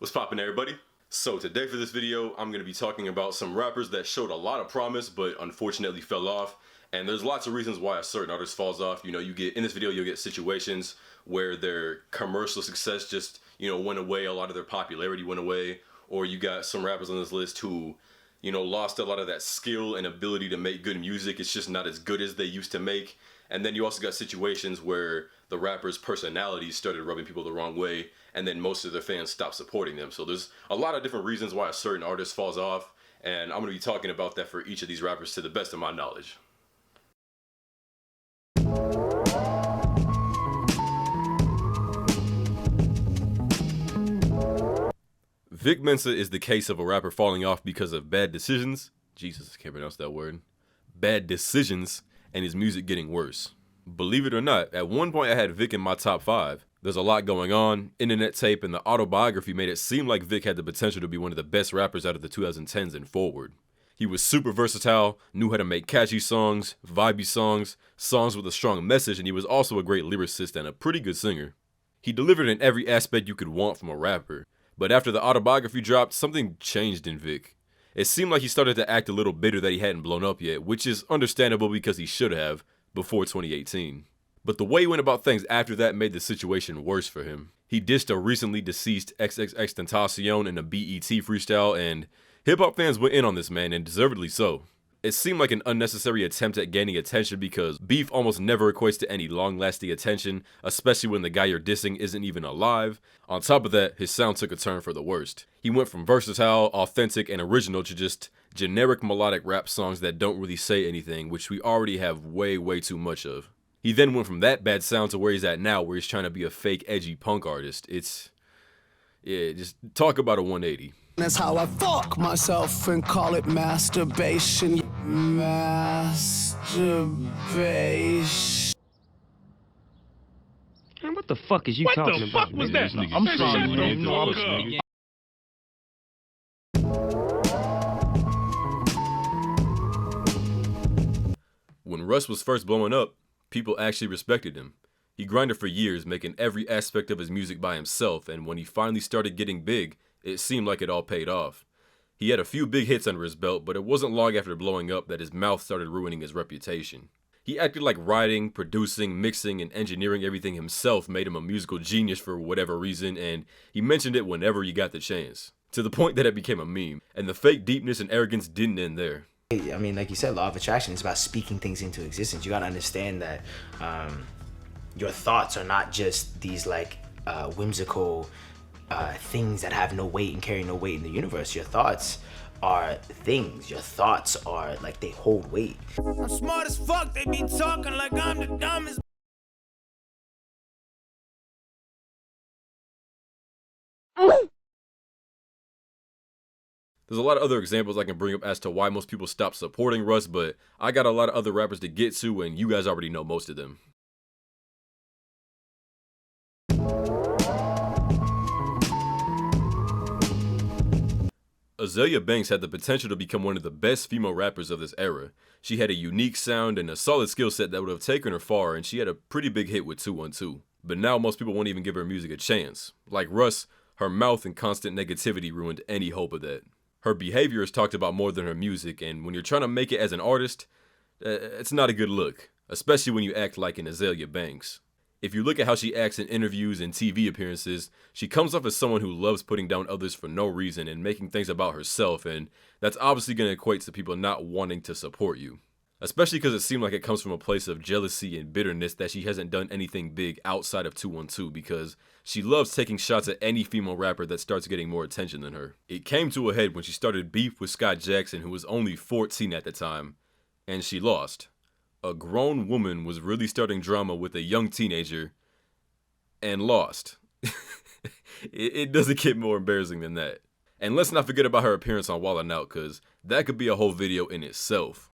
What's poppin', everybody? So today for this video, I'm going to be talking about some rappers that showed a lot of promise but unfortunately fell off. And there's lots of reasons why a certain artist falls off. You know, you get in this video, you'll get situations where their commercial success just, went away. A lot of their popularity went away. Or you got some rappers on this list who, lost a lot of that skill and ability to make good music. It's just not as good as they used to make. And then you also got situations where the rapper's personalities started rubbing people the wrong way, and then most of their fans stopped supporting them. So there's a lot of different reasons why a certain artist falls off, and I'm going to be talking about that for each of these rappers to the best of my knowledge. Vic Mensa is the case of a rapper falling off because of bad decisions. Jesus, I can't pronounce that word. Bad decisions, and his music getting worse. Believe it or not, at one point I had Vic in my top 5. There's a lot going on. Internet tape and the autobiography made it seem like Vic had the potential to be one of the best rappers out of the 2010s and forward. He was super versatile, knew how to make catchy songs, vibey songs, songs with a strong message, and he was also a great lyricist and a pretty good singer. He delivered in every aspect you could want from a rapper. But after the autobiography dropped, something changed in Vic. It seemed like he started to act a little bitter that he hadn't blown up yet, which is understandable because he should have, before 2018. But the way he went about things after that made the situation worse for him. He dissed a recently deceased XXXTentacion in a BET freestyle, and hip-hop fans went in on this man, and deservedly so. It seemed like an unnecessary attempt at gaining attention because beef almost never equates to any long-lasting attention, especially when the guy you're dissing isn't even alive. On top of that, his sound took a turn for the worst. He went from versatile, authentic, and original to just generic melodic rap songs that don't really say anything, which we already have way too much of. He then went from that bad sound to where he's at now, where he's trying to be a fake, edgy punk artist. Just talk about a 180. That's how I fuck myself and call it masturbation. Masturbation. Man, what the fuck is you talking about? What the fuck was that? I'm sorry, man. No, I'm When Russ was first blowing up, people actually respected him. He grinded for years, making every aspect of his music by himself, and when he finally started getting big, it seemed like it all paid off. He had a few big hits under his belt, but it wasn't long after blowing up that his mouth started ruining his reputation. He acted like writing, producing, mixing, and engineering everything himself made him a musical genius for whatever reason, and he mentioned it whenever he got the chance. To the point that it became a meme, and the fake deepness and arrogance didn't end there. I mean, like you said, law of attraction is about speaking things into existence. You gotta understand that your thoughts are not just these whimsical things that have no weight and carry no weight in the universe. Your thoughts are things. Your thoughts are like, they hold weight. I'm smart as fuck, they be talking like I'm the dumbest. There's a lot of other examples I can bring up as to why most people stop supporting Russ, but I got a lot of other rappers to get to, and you guys already know most of them. Azalea Banks had the potential to become one of the best female rappers of this era. She had a unique sound and a solid skill set that would have taken her far, and she had a pretty big hit with 212. But now most people won't even give her music a chance. Like Russ, her mouth and constant negativity ruined any hope of that. Her behavior is talked about more than her music, and when you're trying to make it as an artist, it's not a good look, especially when you act like an Azalea Banks. If you look at how she acts in interviews and TV appearances, she comes off as someone who loves putting down others for no reason and making things about herself, and that's obviously going to equate to people not wanting to support you. Especially because it seemed like it comes from a place of jealousy and bitterness that she hasn't done anything big outside of 212, because she loves taking shots at any female rapper that starts getting more attention than her. It came to a head when she started beef with Scott Jackson, who was only 14 at the time, and she lost. A grown woman was really starting drama with a young teenager and lost. It doesn't get more embarrassing than that. And let's not forget about her appearance on Wildin' Out, because that could be a whole video in itself.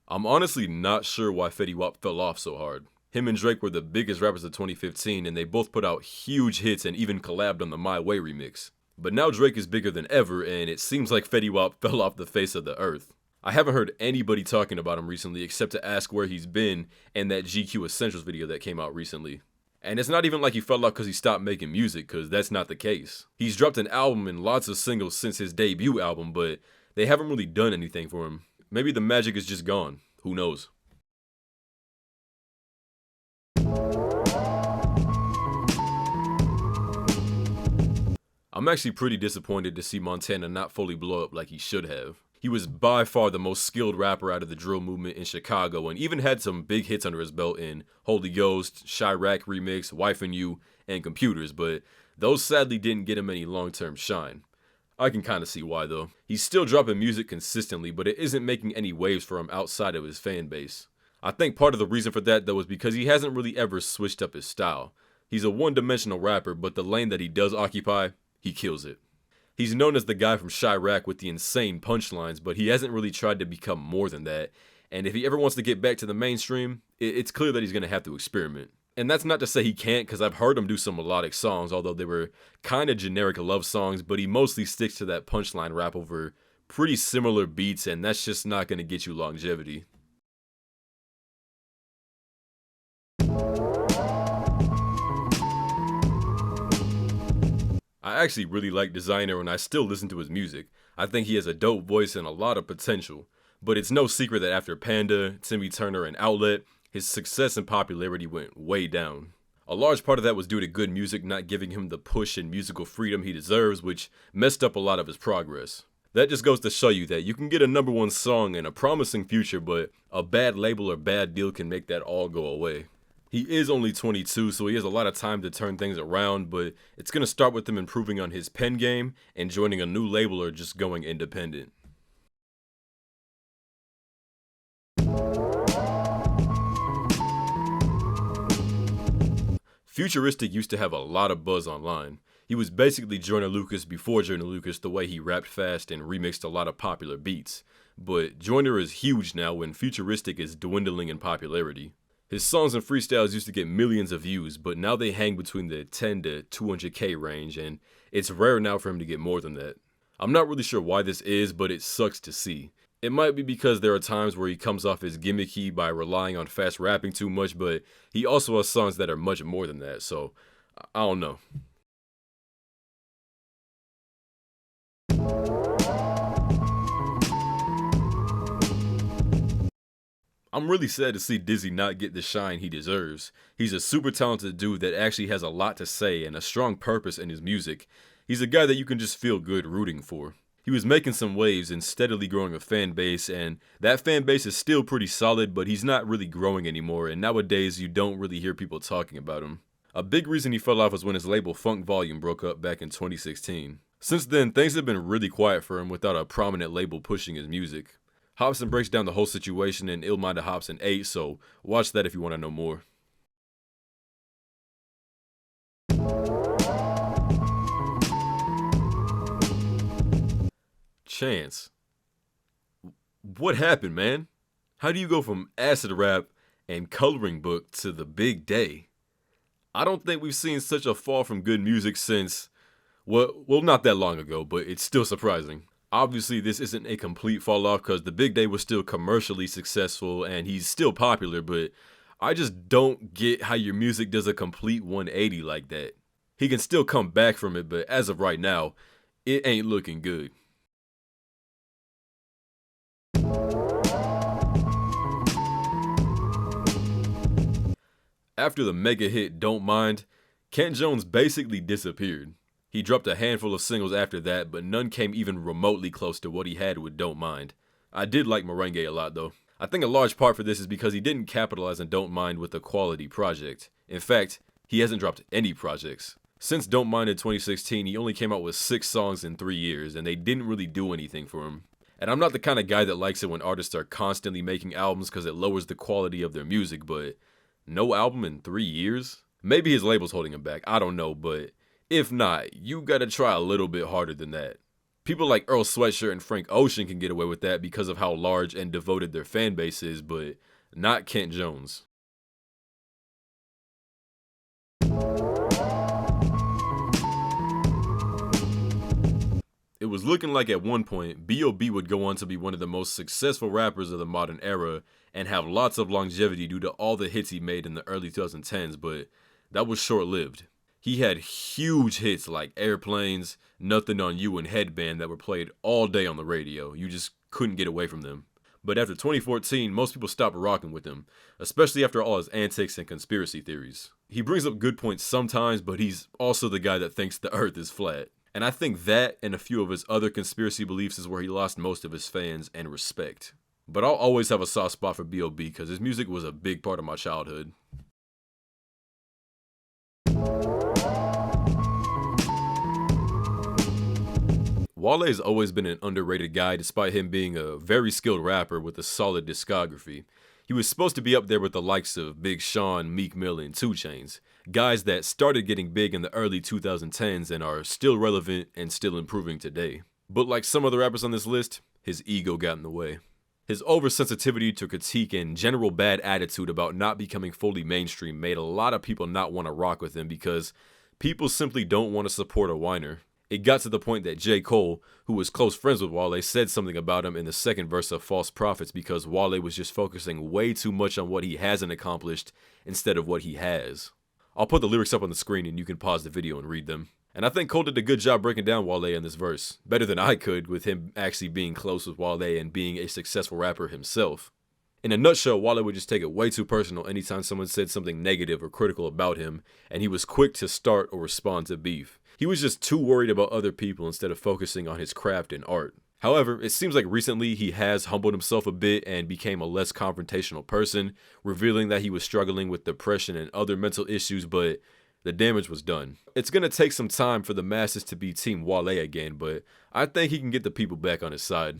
I'm honestly not sure why FETTY fell off so hard. Him and Drake were the biggest rappers of 2015, and they both put out huge hits and even collabed on the My Way remix. But now Drake is bigger than ever, and it seems like FETTY fell off the face of the earth. I haven't heard anybody talking about him recently except to ask where he's been and that GQ Essentials video that came out recently. And it's not even like he fell off because he stopped making music, because that's not the case. He's dropped an album and lots of singles since his debut album, but they haven't really done anything for him. Maybe the magic is just gone. Who knows? I'm actually pretty disappointed to see Montana not fully blow up like he should have. He was by far the most skilled rapper out of the drill movement in Chicago and even had some big hits under his belt in Holy Ghost, Chirac Remix, Wife and You, and Computers, but those sadly didn't get him any long-term shine. I can kind of see why though. He's still dropping music consistently, but it isn't making any waves for him outside of his fan base. I think part of the reason for that though is because he hasn't really ever switched up his style. He's a one-dimensional rapper, but the lane that he does occupy, he kills it. He's known as the guy from Chirac with the insane punchlines, but he hasn't really tried to become more than that. And if he ever wants to get back to the mainstream, it's clear that he's going to have to experiment. And that's not to say he can't, because I've heard him do some melodic songs, although they were kind of generic love songs, but he mostly sticks to that punchline rap over pretty similar beats, and that's just not going to get you longevity. I actually really like Designer and I still listen to his music. I think he has a dope voice and a lot of potential. But it's no secret that after Panda, Timmy Turner, and Outlet, his success and popularity went way down. A large part of that was due to good music not giving him the push and musical freedom he deserves, which messed up a lot of his progress. That just goes to show you that you can get a #1 song and a promising future, but a bad label or bad deal can make that all go away. He is only 22, so he has a lot of time to turn things around, but it's going to start with him improving on his pen game and joining a new label or just going independent. Futuristic used to have a lot of buzz online. He was basically Joyner Lucas before Joyner Lucas the way he rapped fast and remixed a lot of popular beats. But Joyner is huge now and Futuristic is dwindling in popularity. His songs and freestyles used to get millions of views, but now they hang between the 10 to 200K range, and it's rare now for him to get more than that. I'm not really sure why this is, but it sucks to see. It might be because there are times where he comes off as gimmicky by relying on fast rapping too much, but he also has songs that are much more than that, so I don't know. I'm really sad to see Dizzy not get the shine he deserves. He's a super talented dude that actually has a lot to say and a strong purpose in his music. He's a guy that you can just feel good rooting for. He was making some waves and steadily growing a fan base, and that fan base is still pretty solid, but he's not really growing anymore, and nowadays you don't really hear people talking about him. A big reason he fell off was when his label Funk Volume broke up back in 2016. Since then, things have been really quiet for him without a prominent label pushing his music. Hobson breaks down the whole situation in Ill-Minded Hobson 8, so watch that if you want to know more. Chance. What happened, man? How do you go from acid rap and coloring book to the big day? I don't think we've seen such a fall from good music since, well, not that long ago, but it's still surprising. Obviously, this isn't a complete fall off because the big day was still commercially successful and he's still popular, but I just don't get how your music does a complete 180 like that. He can still come back from it, but as of right now, it ain't looking good. After the mega hit Don't Mind, Kent Jones basically disappeared. He dropped a handful of singles after that, but none came even remotely close to what he had with Don't Mind. I did like Merengue a lot though. I think a large part for this is because he didn't capitalize on Don't Mind with a quality project. In fact, he hasn't dropped any projects. Since Don't Mind in 2016, he only came out with 6 songs in 3 years, and they didn't really do anything for him. And I'm not the kind of guy that likes it when artists are constantly making albums because it lowers the quality of their music, but no album in 3 years? Maybe his label's holding him back, I don't know, but if not, you gotta try a little bit harder than that. People like Earl Sweatshirt and Frank Ocean can get away with that because of how large and devoted their fan base is, but not Kent Jones. It was looking like at one point, B.O.B would go on to be one of the most successful rappers of the modern era and have lots of longevity due to all the hits he made in the early 2010s, but that was short-lived. He had huge hits like Airplanes, Nothing on You, and Headband that were played all day on the radio. You just couldn't get away from them. But after 2014, most people stopped rocking with him, especially after all his antics and conspiracy theories. He brings up good points sometimes, but he's also the guy that thinks the earth is flat. And I think that and a few of his other conspiracy beliefs is where he lost most of his fans and respect. But I'll always have a soft spot for B.O.B because his music was a big part of my childhood. Wale has always been an underrated guy despite him being a very skilled rapper with a solid discography. He was supposed to be up there with the likes of Big Sean, Meek Mill, and 2 Chainz, guys that started getting big in the early 2010s and are still relevant and still improving today. But like some other rappers on this list, his ego got in the way. His oversensitivity to critique and general bad attitude about not becoming fully mainstream made a lot of people not want to rock with him because people simply don't want to support a whiner. It got to the point that J. Cole, who was close friends with Wale, said something about him in the second verse of False Prophets because Wale was just focusing way too much on what he hasn't accomplished instead of what he has. I'll put the lyrics up on the screen and you can pause the video and read them. And I think Cole did a good job breaking down Wale in this verse, better than I could with him actually being close with Wale and being a successful rapper himself. In a nutshell, Wale would just take it way too personal anytime someone said something negative or critical about him, and he was quick to start or respond to beef. He was just too worried about other people instead of focusing on his craft and art. However, it seems like recently he has humbled himself a bit and became a less confrontational person, revealing that he was struggling with depression and other mental issues, but the damage was done. It's going to take some time for the masses to be Team Wale again, but I think he can get the people back on his side.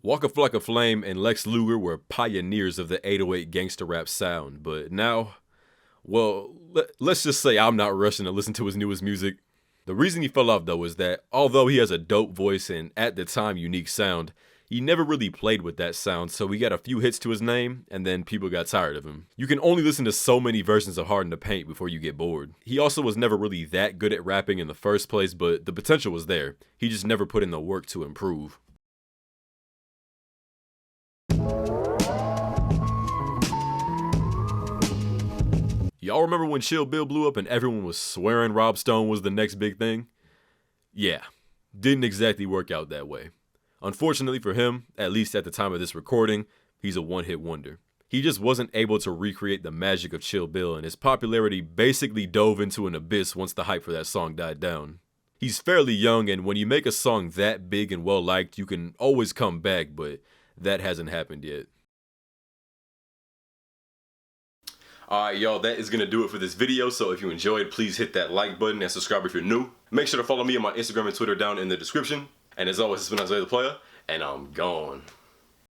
WAKA, FLOCKA, Flame, and Lex Luger were pioneers of the 808 gangster rap sound, but now, well, let's just say I'm not rushing to listen to his newest music. The reason he fell off though is that although he has a dope voice and at the time unique sound, he never really played with that sound, so he got a few hits to his name and then people got tired of him. You can only listen to so many versions of Hard in the Paint before you get bored. He also was never really that good at rapping in the first place, but the potential was there. He just never put in the work to improve. Y'all remember when Chill Bill blew up and everyone was swearing Rob Stone was the next big thing? Yeah, didn't exactly work out that way. Unfortunately for him, at least at the time of this recording, he's a one-hit wonder. He just wasn't able to recreate the magic of Chill Bill, and his popularity basically dove into an abyss once the hype for that song died down. He's fairly young, and when you make a song that big and well-liked, you can always come back, but that hasn't happened yet. Alright y'all, that is going to do it for this video, so if you enjoyed, please hit that like button and subscribe if you're new. Make sure to follow me on my Instagram and Twitter down in the description. And as always, it's been AZEALIA the Player, and I'm gone.